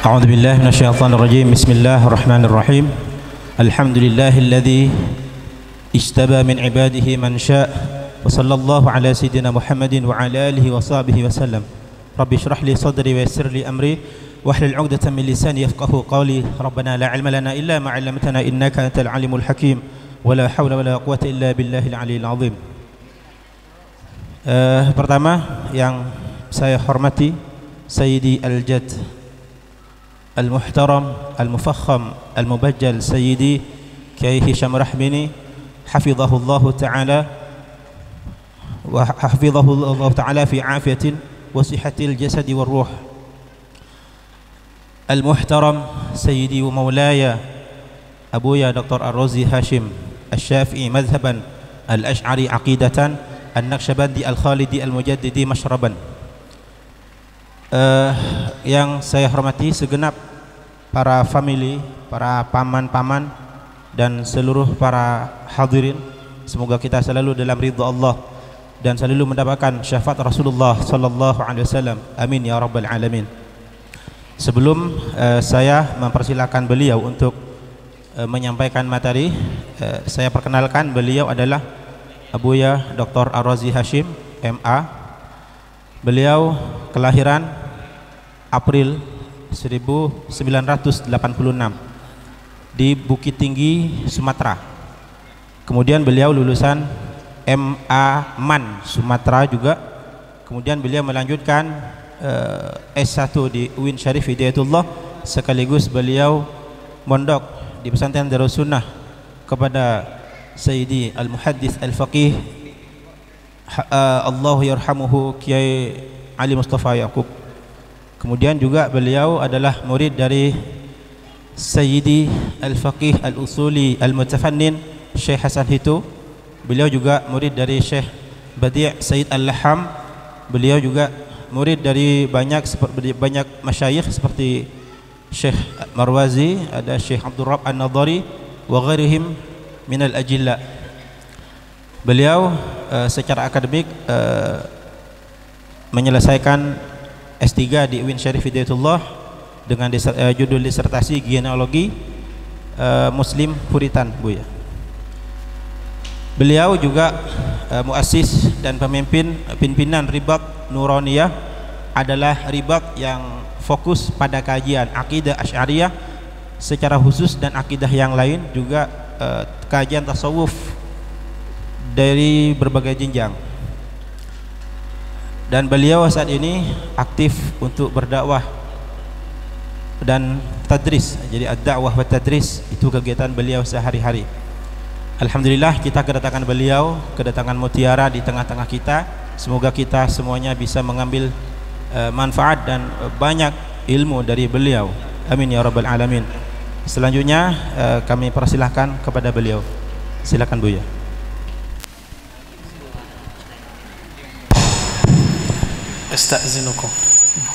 أعوذ بالله من الشيطان الرجيم. بسم الله الرحمن الرحيم. الحمد لله الذي اجتبى من عباده من شاء، وصلى الله على سيدنا محمد وعلى آله وصحبه وسلم. رب اشرح لي صدري ويسر لي أمري واحلل عقدة من لساني يفقهوا قولي. ربنا لا علم لنا إلا ما علمتنا إنك أنت العليم الحكيم، ولا حول ولا قوة إلا بالله العلي العظيم. Pertama yang saya hormati Sayyidi Al-Jad Al-Muhtaram Al-Mufakham Al-Mubajjal Sayyidi Kiai Hisham Rahmini hafizahullahu ta'ala wa hafizahullahu ta'ala fi afiyatin wa sihatil jasadi wal ruh. Al-Muhtaram Sayyidi wa Maulaya Abuya Dr. Ar-Razi Hashim Al-Syafi'i madhaban, Al-Ash'ari aqidatan, An-Naqsyabandi Al-Khalidi Al-Mujaddidi mashraban. Yang saya hormati segenap para family, para paman-paman dan seluruh para hadirin, semoga kita selalu dalam ridha Allah dan selalu mendapatkan syafaat Rasulullah sallallahu alaihi wasallam. Amin ya rabbal alamin. Sebelum saya mempersilakan beliau untuk menyampaikan materi, saya perkenalkan beliau adalah Abuya Dr. Ar-Razi Hashim MA. Beliau kelahiran April 1986 di Bukit Tinggi, Sumatera. Kemudian beliau lulusan MA MAN Sumatera juga. Kemudian beliau melanjutkan S1 di UIN Syarif Hidayatullah, sekaligus beliau mondok di pesantren Darus Sunnah kepada Sayyidi Al-Muhaddits Al-Faqih Allahu yarhamuhu Kiai Ali Mustafa Yaqub. Kemudian juga beliau adalah murid dari Sayyidi Al-Faqih Al-Usuli Al-Mutafannin Syekh Hasan Hitu. Beliau juga murid dari Syekh Badi' Sayyid Al-Laham. Beliau juga murid dari banyak masyayikh seperti Syekh Marwazi, ada Syekh Abdul Rabb An-Nadhari wa ghairihim minal ajilla. Beliau secara akademik menyelesaikan S3 di UIN Syarif Hidayatullah dengan judul disertasi genealogi Muslim Puritan, Bu ya. Beliau juga muassis dan pimpinan Ribat Nuraniyah, adalah ribat yang fokus pada kajian akidah Asy'ariyah secara khusus dan akidah yang lain, juga kajian tasawuf dari berbagai jenjang. Dan beliau saat ini aktif untuk berdakwah dan tadris. Jadi ad-da'wah wa tadris itu kegiatan beliau sehari-hari. Alhamdulillah kita kedatangan beliau, kedatangan mutiara di tengah-tengah kita. Semoga kita semuanya bisa mengambil manfaat dan banyak ilmu dari beliau. Amin ya rabbal alamin. Selanjutnya kami persilahkan kepada beliau. Silakan Buya. Astagfirullahaladzim.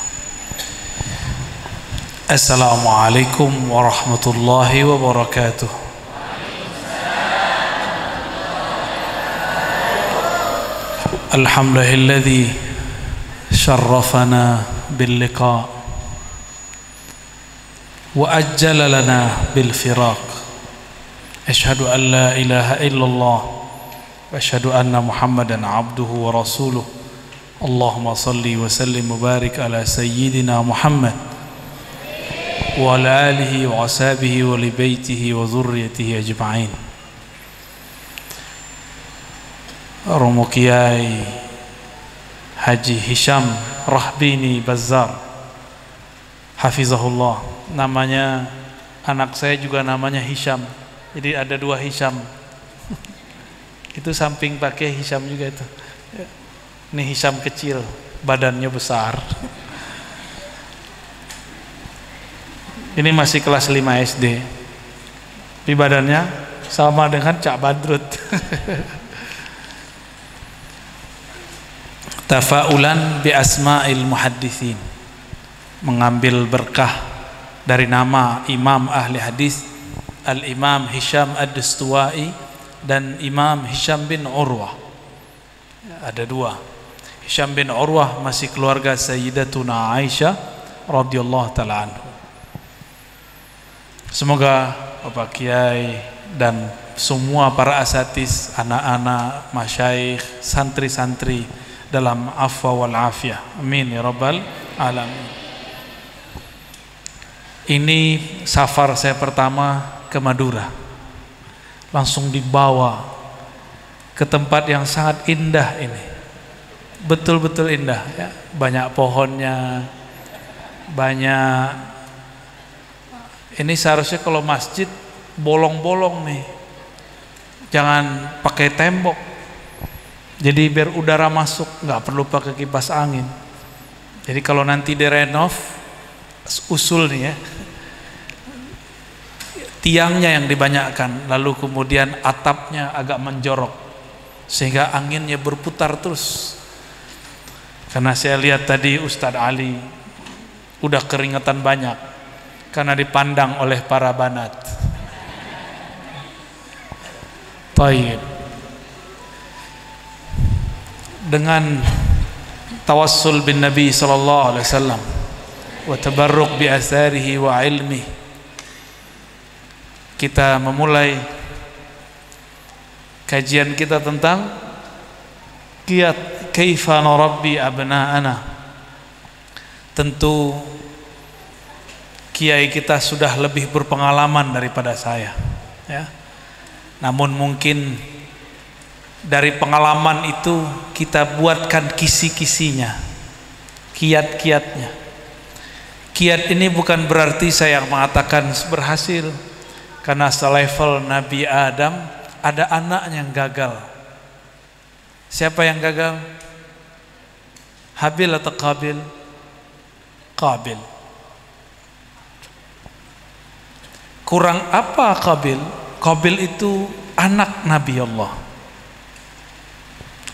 Assalamualaikum warahmatullahi wabarakatuh. Alhamdulillahilladzi syarrafana bil liqa' wa ajjala lana bil firaq. Asyhadu an la ilaha illallah wa asyhadu anna Muhammadan abduhu wa rasuluh. Allahumma salli wa sallim wa barik ala sayyidina Muhammad wa ala alihi wa ashabihi wa li baitihi wa dhurriyyatihi ajma'in. Romo Kiai Haji Hisham Rahbini Bazzar hafizahullah. Namanya anak saya juga namanya Hisham, jadi ada dua Hisham. Itu samping pakai Hisham juga itu. Ini Hisham kecil, badannya besar. Ini masih kelas 5 SD. Di badannya sama dengan Cak Badrut. Tafaulan bi asma'il muhadditsin, mengambil berkah dari nama imam ahli hadis Al-Imam Hisham Ad-Dastuwai dan Imam Hisham bin Urwah. Ada dua. Hisham bin Urwah masih keluarga Sayyidatuna Aisyah radhiyallahu taala anhu. Semoga Bapak Kiai dan semua para asatiz, anak-anak, masyayikh, santri-santri dalam afwa wal afiyah. Amin ya rabbal alamin. Ini safar saya pertama ke Madura. Langsung dibawa ke tempat yang sangat indah ini. Betul-betul indah ya. Banyak pohonnya, banyak. Ini seharusnya kalau masjid bolong-bolong nih, jangan pakai tembok. Jadi biar udara masuk, nggak perlu pakai kipas angin. Jadi kalau nanti direnov, usul nih ya, tiangnya yang dibanyakkan, lalu kemudian atapnya agak menjorok sehingga anginnya berputar terus. Karena saya lihat tadi Ustadz Ali udah keringetan banyak karena dipandang oleh para banat. Taib. Dengan tawassul bin Nabi sallallahu alaihi wasallam wa tabarruk bi atharihi wa ilmi, kita memulai kajian kita tentang kaifa nurabbi abna'ana. Tentu kiai kita sudah lebih berpengalaman daripada saya ya. Namun mungkin dari pengalaman itu kita buatkan kisi-kisinya, kiat-kiatnya. Kiat ini bukan berarti saya mengatakan berhasil, karena selevel Nabi Adam ada anaknya yang gagal. Siapa yang gagal? Habil atau Qabil? Qabil. Kurang apa Qabil? Qabil itu anak Nabi Allah,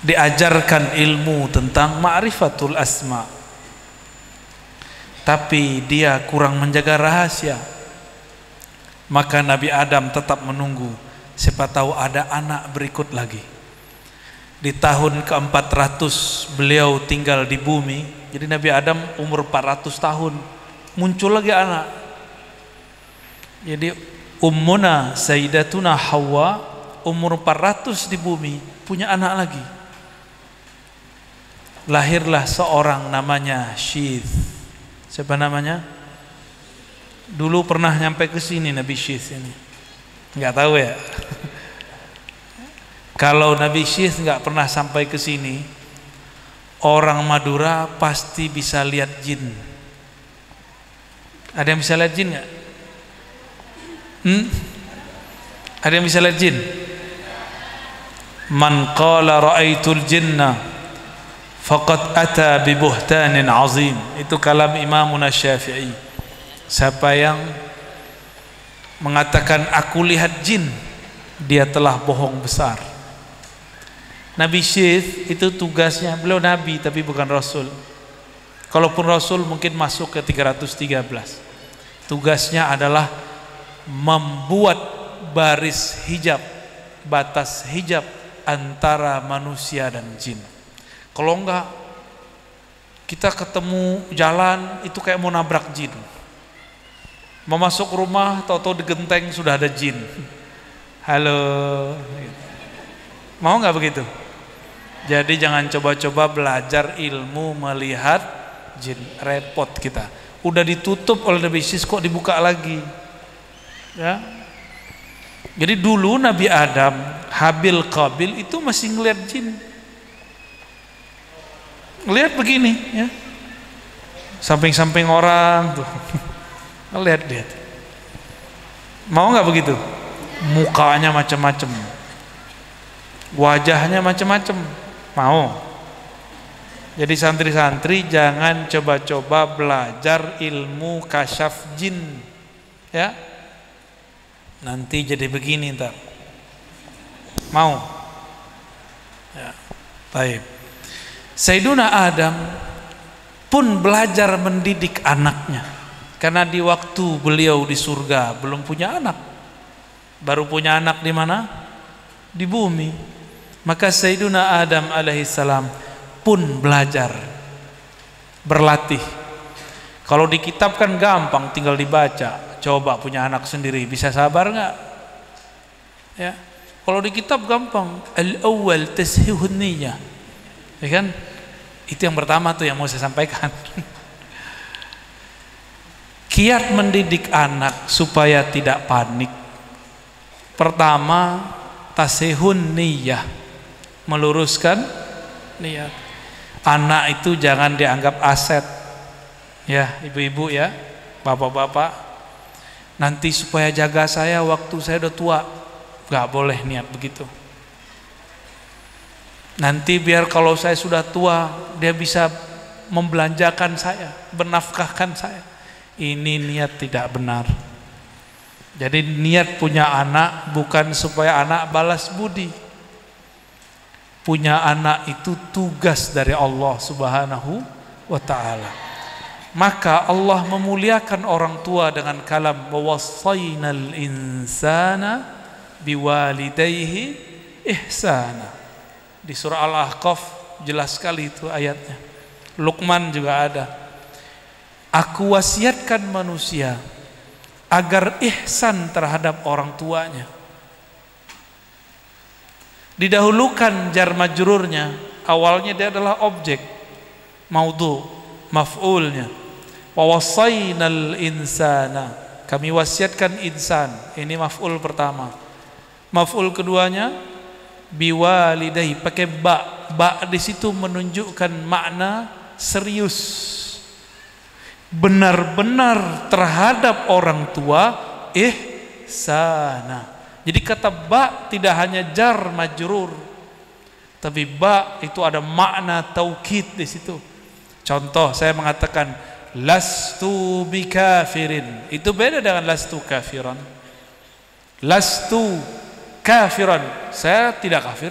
diajarkan ilmu tentang ma'rifatul asma, tapi dia kurang menjaga rahasia. Maka Nabi Adam tetap menunggu, siapa tahu ada anak berikut lagi. Di tahun ke-400 beliau tinggal di bumi. Jadi Nabi Adam umur 400 tahun, muncul lagi anak. Jadi ummuna Sayyidatuna Hawa umur 400 di bumi punya anak lagi. Lahirlah seorang namanya Syith. Siapa namanya? Dulu pernah nyampe ke sini Nabi Syith ini. Enggak tahu ya. Kalau Nabi Syith enggak pernah sampai ke sini, orang Madura pasti bisa lihat jin. Ada yang bisa lihat jin enggak? Ada yang bisa lihat jin? Man qala ra'aitul jinna faqad ata bi buhtanin azim. Itu kalam Imamuna Syafi'i. Siapa yang mengatakan aku lihat jin, dia telah bohong besar. Nabi Syith itu tugasnya, beliau nabi tapi bukan rasul. Kalaupun rasul mungkin masuk ke 313. Tugasnya adalah membuat baris hijab, batas hijab antara manusia dan jin. Kalau enggak, kita ketemu jalan itu kayak mau nabrak jin. Mau masuk rumah, tahu-tahu di genteng sudah ada jin. Halo, mau nggak begitu? Jadi jangan coba-coba belajar ilmu melihat jin, repot kita. Udah ditutup oleh Nabi Syith kok dibuka lagi. Ya. Jadi dulu Nabi Adam, Habil, Qabil itu masih ngelihat jin. Lihat begini ya. Samping-samping orang tuh. Lihat. Mau nggak begitu? Mukanya macam-macam. Wajahnya macam-macam. Mau? Jadi santri-santri jangan coba-coba belajar ilmu kasyaf jin. Ya. Nanti jadi begini ntar. Mau? Ya. Baik. Sayyiduna Adam pun belajar mendidik anaknya. Karena di waktu beliau di surga belum punya anak. Baru punya anak di mana? Di bumi. Maka Sayyiduna Adam alaihissalam pun belajar, berlatih. Kalau di kitab kan gampang, tinggal dibaca. Coba punya anak sendiri, bisa sabar nggak? Ya, kalau di kitab gampang. Al-awwal tashihun niyah, ya kan? Itu yang pertama tuh yang mau saya sampaikan. Kiat mendidik anak supaya tidak panik. Pertama, tasihun niyah, meluruskan niat. Anak itu jangan dianggap aset, ya ibu-ibu ya, bapak-bapak. Nanti supaya jaga saya waktu saya udah tua, nggak boleh niat begitu. Nanti biar kalau saya sudah tua dia bisa membelanjakan saya, bernafkahkan saya. Ini niat tidak benar. Jadi niat punya anak bukan supaya anak balas budi. Punya anak itu tugas dari Allah Subhanahu wa ta'ala. Maka Allah memuliakan orang tua dengan kalam wawassaynal insana biwalidayhi ihsana. Di surah Al-Ahqaf jelas sekali itu ayatnya. Luqman juga ada. Aku wasiatkan manusia agar ihsan terhadap orang tuanya. Didahulukan jar majrurnya, awalnya dia adalah objek, maudhu, maf'ulnya. Wa wassaynal insana, kami wasiatkan insan, ini maf'ul pertama. Maf'ul keduanya biwalidayhi, pakai ba. Ba di situ menunjukkan makna serius, benar-benar terhadap orang tua, ihsana. Jadi kata ba tidak hanya jar majrur, tapi ba itu ada makna taukid di situ. Contoh, saya mengatakan lastu bikafirin, itu beda dengan lastu kafiran. Lastu kafiran, saya tidak kafir.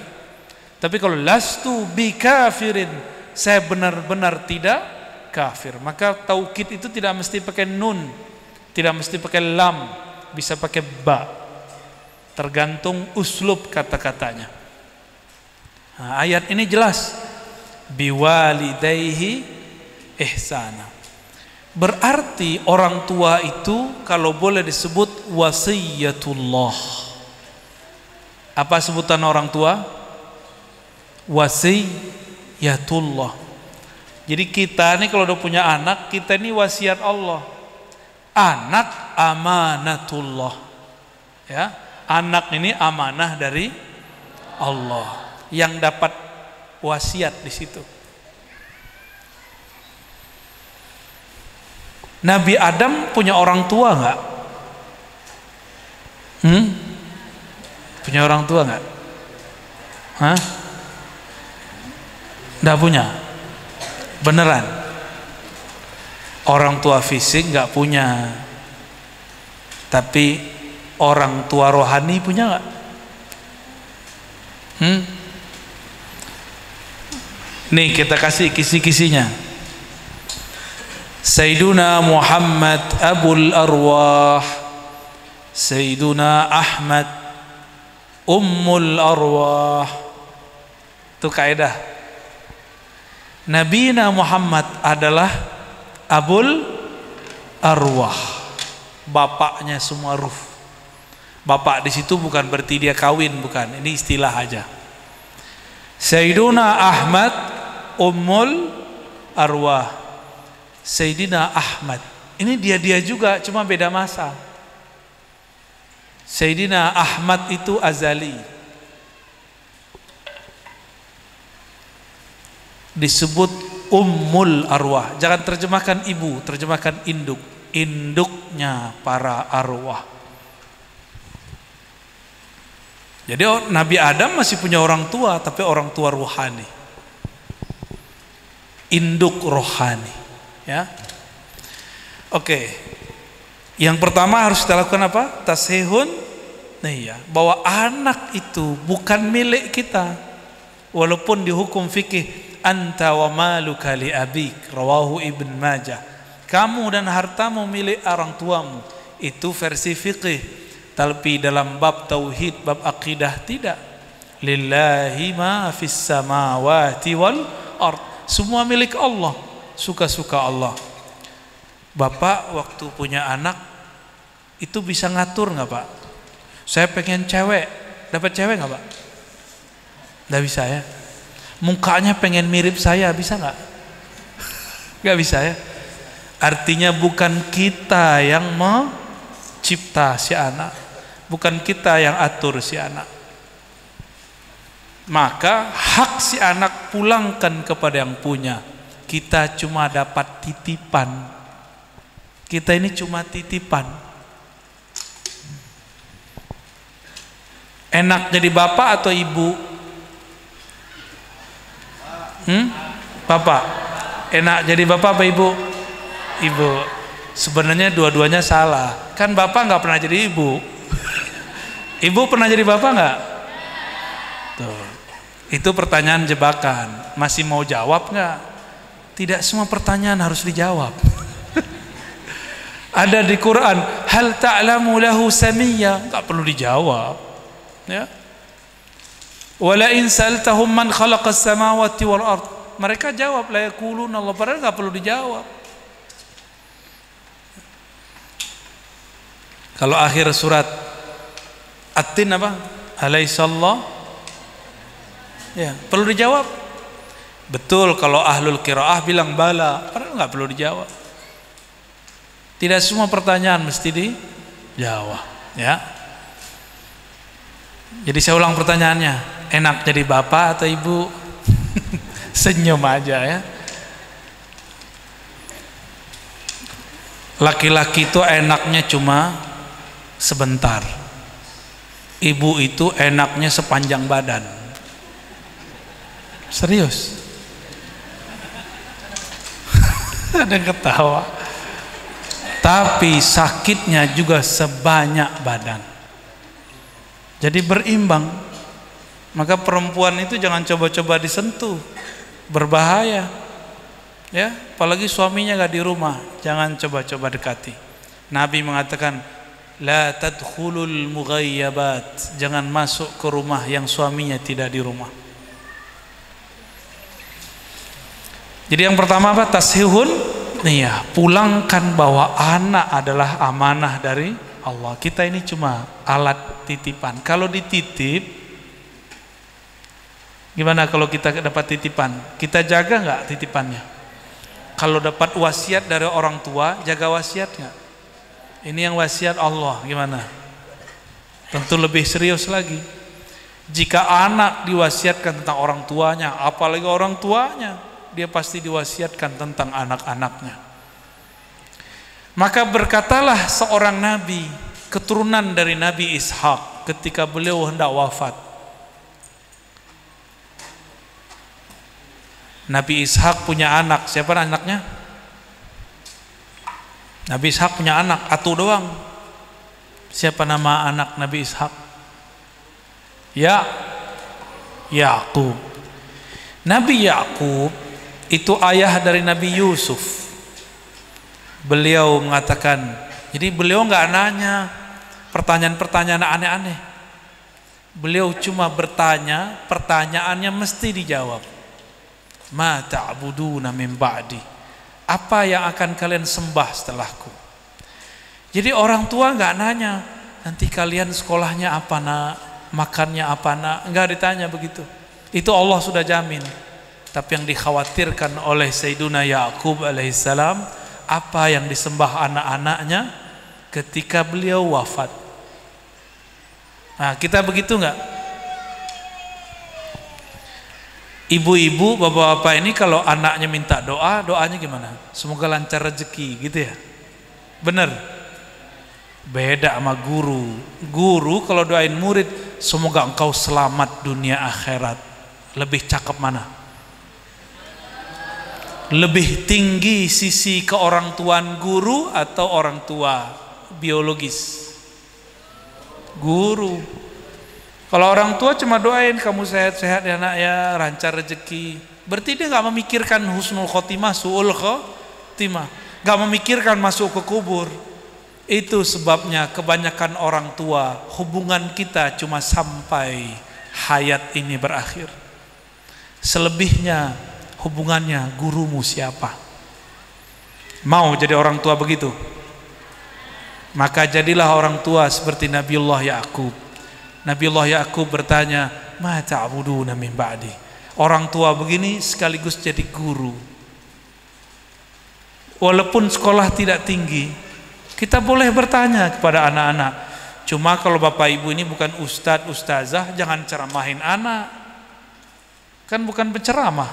Tapi kalau lastu bikafirin, saya benar-benar tidak kafir. Maka taukid itu tidak mesti pakai nun, tidak mesti pakai lam, bisa pakai ba. Tergantung uslub kata-katanya. Nah, ayat ini jelas biwalidayhi ihsana. Berarti orang tua itu kalau boleh disebut wasiyatullah. Apa sebutan orang tua? Wasiyatullah. Jadi kita nih kalau udah punya anak, kita ini wasiat Allah. Anak amanatullah. Ya. Anak ini amanah dari Allah yang dapat wasiat di situ. Nabi Adam punya orang tua nggak? Punya orang tua nggak? Hah? Nggak punya? Beneran? Orang tua fisik nggak punya, tapi orang tua rohani punya nggak? Nih kita kasih kisi-kisinya. Sayyiduna Muhammad Abul Arwah, Sayyiduna Ahmad Ummul Arwah. Itu kaidah. Nabina Muhammad adalah Abul Arwah, bapaknya semua ruh. Bapak di situ bukan berarti dia kawin, bukan. Ini istilah aja. Sayyiduna Ahmad Ummul Arwah. Sayyidina Ahmad. Ini dia juga, cuma beda masa. Sayyidina Ahmad itu azali. Disebut Ummul Arwah. Jangan terjemahkan ibu, terjemahkan induk. Induknya para arwah. Jadi Nabi Adam masih punya orang tua, tapi orang tua rohani, induk rohani, ya. Oke, yang pertama harus kita lakukan apa? Tasihun niyah, bahwa anak itu bukan milik kita, walaupun di hukum fikih anta wa maluka li abik, rawahu Ibn Majah. Kamu dan hartamu milik orang tuamu, itu versi fikih. Tapi dalam bab tauhid, bab akidah tidak. Lillahi ma fis samawati wal ard. Semua milik Allah, suka-suka Allah. Bapak waktu punya anak itu bisa ngatur nggak Pak? Saya pengen cewek, dapat cewek nggak Pak? Nggak bisa ya. Mukanya pengen mirip saya, bisa nggak? Nggak bisa ya. Artinya bukan kita yang mencipta si anak, bukan kita yang atur si anak. Maka hak si anak pulangkan kepada yang punya. Kita cuma dapat titipan. Kita ini cuma titipan. Enak jadi bapak atau ibu? Bapak. Enak jadi bapak apa ibu? Ibu. Sebenarnya dua-duanya salah. Kan bapak nggak pernah jadi ibu. Ibu pernah jadi bapak nggak? Tuh. Itu pertanyaan jebakan. Masih mau jawab nggak? Tidak semua pertanyaan harus dijawab. Ada di Quran, hal ta'lamu lahu samiyya, nggak perlu dijawab. Ya. Wala in sa'altahum man khalaqas samawati wal ard. Mereka jawab la yaquluna Allah, padahal nggak perlu dijawab. Kalau akhir surat At-Tin apa? Alaihissallah. Ya, perlu dijawab. Betul kalau ahlul qiraah bilang bala, padahal nggak perlu dijawab. Tidak semua pertanyaan mesti dijawab, ya. Jadi saya ulang pertanyaannya, enak jadi bapak atau ibu? Senyum aja ya. Laki-laki itu enaknya cuma sebentar. Ibu itu enaknya sepanjang badan. Serius. Ada yang ketawa. Tapi sakitnya juga sebanyak badan. Jadi berimbang. Maka perempuan itu jangan coba-coba disentuh, berbahaya. Ya, apalagi suaminya gak di rumah, jangan coba-coba dekati. Nabi mengatakan, la tadkhulul mughayyabat, jangan masuk ke rumah yang suaminya tidak di rumah. Jadi yang pertama apa? Tashihun niyah, pulangkan bahwa anak adalah amanah dari Allah. Kita ini cuma alat titipan. Kalau dititip, gimana kalau kita dapat titipan? Kita jaga nggak titipannya? Kalau dapat wasiat dari orang tua, jaga wasiat nggak? Ini yang wasiat Allah, gimana? Tentu lebih serius lagi. Jika anak diwasiatkan tentang orang tuanya, apalagi orang tuanya, dia pasti diwasiatkan tentang anak-anaknya. Maka berkatalah seorang nabi, keturunan dari Nabi Ishak, ketika beliau hendak wafat. Nabi Ishak punya anak, siapa anaknya? Nabi Ishak punya anak, atu doang. Siapa nama anak Nabi Ishak? Ya, Yakub. Nabi Yakub itu ayah dari Nabi Yusuf. Beliau mengatakan, jadi beliau nggak nanya pertanyaan-pertanyaan aneh-aneh. Beliau cuma bertanya, pertanyaannya mesti dijawab. Ma ta'buduna min ba'di, apa yang akan kalian sembah setelahku? Jadi orang tua nggak nanya, nanti kalian sekolahnya apa nak, makannya apa nak, nggak ditanya begitu. Itu Allah sudah jamin. Tapi yang dikhawatirkan oleh Sayyiduna Yakub alaihissalam, apa yang disembah anak-anaknya ketika beliau wafat. Nah, kita begitu nggak? Ibu-ibu, bapak-bapak ini kalau anaknya minta doa, doanya gimana? Semoga lancar rezeki, gitu ya? Bener? Beda sama guru. Guru kalau doain murid, semoga engkau selamat dunia akhirat. Lebih cakep mana? Lebih tinggi sisi keorangtuaan guru atau orang tua biologis? Guru. Kalau orang tua cuma doain kamu sehat-sehat ya nak ya, lancar rezeki. Berarti dia nggak memikirkan husnul khotimah, su'ul khotimah, nggak memikirkan masuk ke kubur. Itu sebabnya kebanyakan orang tua hubungan kita cuma sampai hayat ini berakhir. Selebihnya hubungannya gurumu siapa? Mau jadi orang tua begitu? Maka jadilah orang tua seperti Nabiullah Ya'qub. Nabiullah Ya'qub bertanya, "Ma ta'buduna min ba'di?" Orang tua begini sekaligus jadi guru. Walaupun sekolah tidak tinggi, kita boleh bertanya kepada anak-anak. Cuma kalau bapak ibu ini bukan ustadz, ustazah, jangan ceramahin anak. Kan bukan penceramah.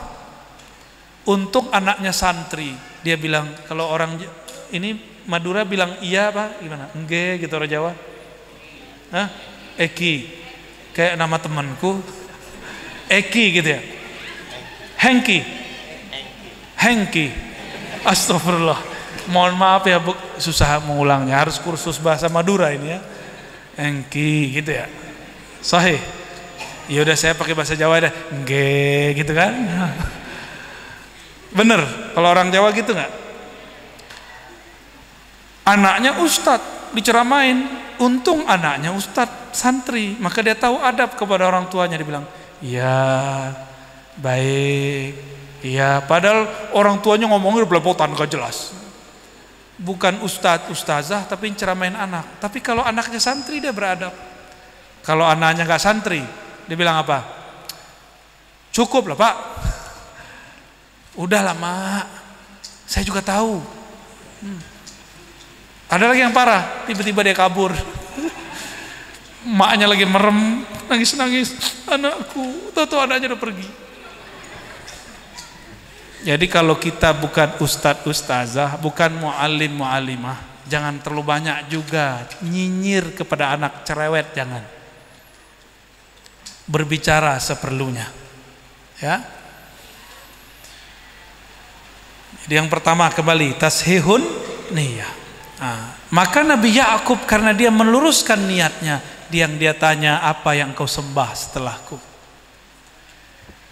Untuk anaknya santri, dia bilang, kalau orang ini Madura bilang iya apa gimana? Engge gitu orang Jawa. Hah? Eki. Kayak nama temanku. Eki gitu ya. Hengki. Hengki. Astagfirullah. Mohon maaf ya Bu, susah mengulangnya. Harus kursus bahasa Madura ini ya. Hengki gitu ya. Sahih. Ya udah saya pakai bahasa Jawa dah. Engge gitu kan. Bener. Kalau orang Jawa gitu nggak? Anaknya ustadz diceramain, untung anaknya ustadz santri, maka dia tahu adab kepada orang tuanya. Dia bilang, iya baik, iya, padahal orang tuanya ngomongnya belepotan gak jelas. Bukan ustadz ustazah tapi ceramain anak. Tapi kalau anaknya santri dia beradab. Kalau anaknya gak santri, dia bilang apa? Cukup lah Pak, udahlah Mak, saya juga tahu. Ada lagi yang parah, tiba-tiba dia kabur. Maknya lagi merem, nangis-nangis, anakku, tahu-tahu anaknya udah pergi. Jadi kalau kita bukan ustadz ustazah, bukan muallim muallimah, jangan terlalu banyak juga nyinyir kepada anak, cerewet jangan. Berbicara seperlunya. Ya. Jadi yang pertama kembali tashihun niyah. Maka Nabi Ya'qub karena dia meluruskan niatnya, dia tanya, apa yang kau sembah setelahku?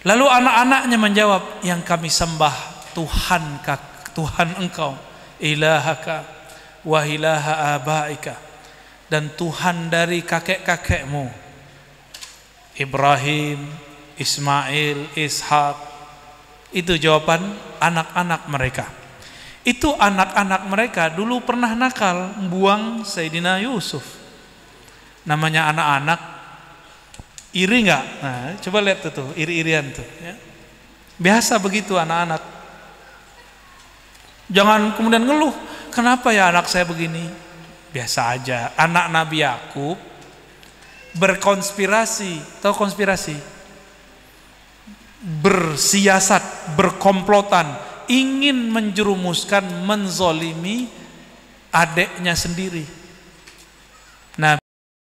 Lalu anak-anaknya menjawab, yang kami sembah Tuhan engkau, ilahaka wa ilaha abaika, dan Tuhan dari kakek-kakekmu Ibrahim, Ismail, Ishak. Itu jawaban anak-anak mereka. Itu anak-anak mereka dulu pernah nakal, buang Sayyidina Yusuf. Namanya anak-anak, iri nggak? Nah, coba lihat tuh, iri-irian tuh. Ya. Biasa begitu anak-anak. Jangan kemudian ngeluh, kenapa ya anak saya begini? Biasa aja. Anak Nabi Ya'qub berkonspirasi, tahu konspirasi? Bersiasat, berkomplotan, ingin menjerumuskan, menzolimi adiknya sendiri. Nah,